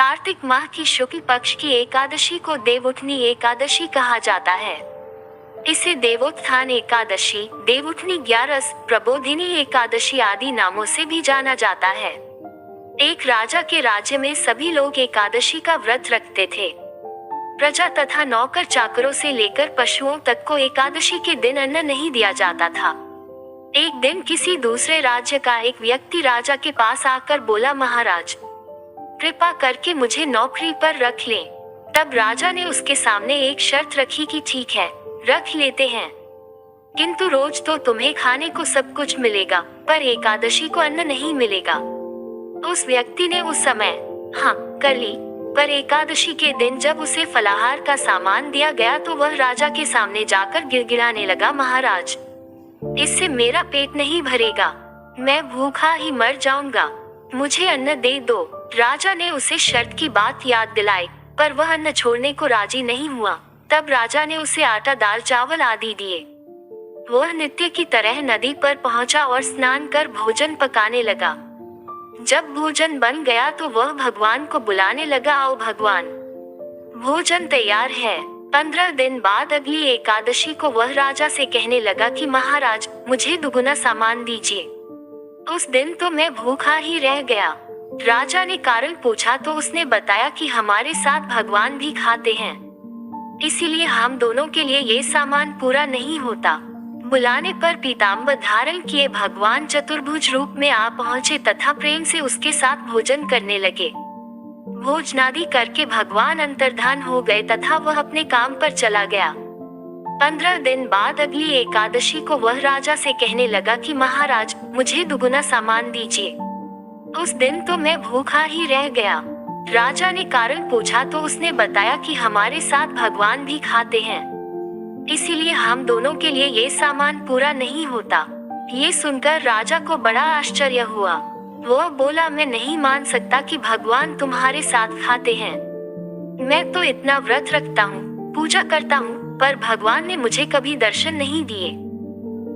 कार्तिक माह की शुक्ल पक्ष की एकादशी को देवउठनी एकादशी कहा जाता है। इसे देवोत्थान एकादशी, देवउठनी ग्यारस, प्रबोधिनी एकादशी आदि नामों से भी जाना जाता है। एक राजा के राज्य में सभी लोग एकादशी का व्रत रखते थे। प्रजा तथा नौकर चाकरों से लेकर पशुओं तक को एकादशी के दिन अन्न नहीं दिया जाता था। एक दिन किसी दूसरे राज्य का एक व्यक्ति राजा के पास आकर बोला, महाराज, कृपा करके मुझे नौकरी पर रख लें। तब राजा ने उसके सामने एक शर्त रखी कि ठीक है, रख लेते हैं, किंतु रोज तो तुम्हें खाने को सब कुछ मिलेगा, पर एकादशी को अन्न नहीं मिलेगा। उस व्यक्ति ने उस समय हाँ कर ली, पर एकादशी के दिन जब उसे फलाहार का सामान दिया गया तो वह राजा के सामने जाकर गिड़गिड़ाने लगा, महाराज, इससे मेरा पेट नहीं भरेगा, मैं भूखा ही मर जाऊंगा, मुझे अन्न दे दो। राजा ने उसे शर्त की बात याद दिलाई, पर वह अन्न छोड़ने को राजी नहीं हुआ। तब राजा ने उसे आटा, दाल, चावल आदि दिए। वह नित्य की तरह नदी पर पहुंचा और स्नान कर भोजन पकाने लगा। जब भोजन बन गया तो वह भगवान को बुलाने लगा, आओ भगवान, भोजन तैयार है। 15 दिन बाद अगली एकादशी को वह राजा से कहने लगा कि महाराज, मुझे दुगुना सामान दीजिए। उस दिन तो मैं भूखा ही रह गया। राजा ने कारण पूछा तो उसने बताया कि हमारे साथ भगवान भी खाते हैं, इसीलिए हम दोनों के लिए ये सामान पूरा नहीं होता। बुलाने पर पीताम्बर धारण किए भगवान चतुर्भुज रूप में आ पहुंचे तथा प्रेम से उसके साथ भोजन करने लगे। भोजनादि करके भगवान अंतर्धान हो गए तथा वह अपने काम पर चला गया। 15 दिन बाद अगली एकादशी को वह राजा से कहने लगा कि महाराज, मुझे दुगुना सामान दीजिए। उस दिन तो मैं भूखा ही रह गया। राजा ने कारण पूछा तो उसने बताया कि हमारे साथ भगवान भी खाते हैं, इसीलिए हम दोनों के लिए ये सामान पूरा नहीं होता। ये सुनकर राजा को बड़ा आश्चर्य हुआ। वह बोला, मैं नहीं मान सकता कि भगवान तुम्हारे साथ खाते हैं। मैं तो इतना व्रत रखता हूँ, पूजा करता हूँ, पर भगवान ने मुझे कभी दर्शन नहीं दिए।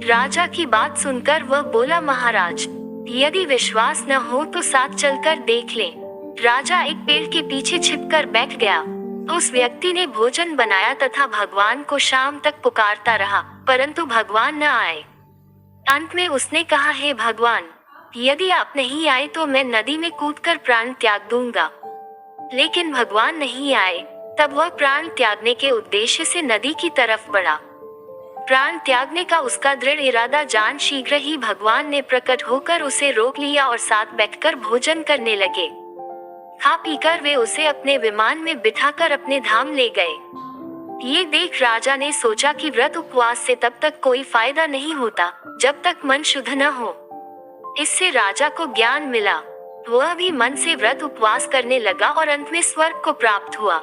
राजा की बात सुनकर वह बोला, महाराज, यदि विश्वास न हो तो साथ चलकर देख लें। राजा एक पेड़ के पीछे छिपकर बैठ गया। उस व्यक्ति ने भोजन बनाया तथा भगवान को शाम तक पुकारता रहा, परंतु भगवान न आए। अंत में उसने कहा, हे भगवान, यदि आप नहीं आए तो मैं नदी में कूदकर प्राण त्याग दूंगा। लेकिन भगवान नहीं आए। तब वह प्राण त्यागने के उद्देश्य से नदी की तरफ बढ़ा। प्राण त्यागने का उसका दृढ़ इरादा जान शीघ्र ही भगवान ने प्रकट होकर उसे रोक लिया और साथ बैठकर भोजन करने लगे। खा पीकर वे उसे अपने विमान में बिठाकर अपने धाम ले गए। ये देख राजा ने सोचा कि व्रत उपवास से तब तक कोई फायदा नहीं होता जब तक मन शुद्ध न हो। इससे राजा को ज्ञान मिला। वह भी मन से व्रत उपवास करने लगा और अंत में स्वर्ग को प्राप्त हुआ।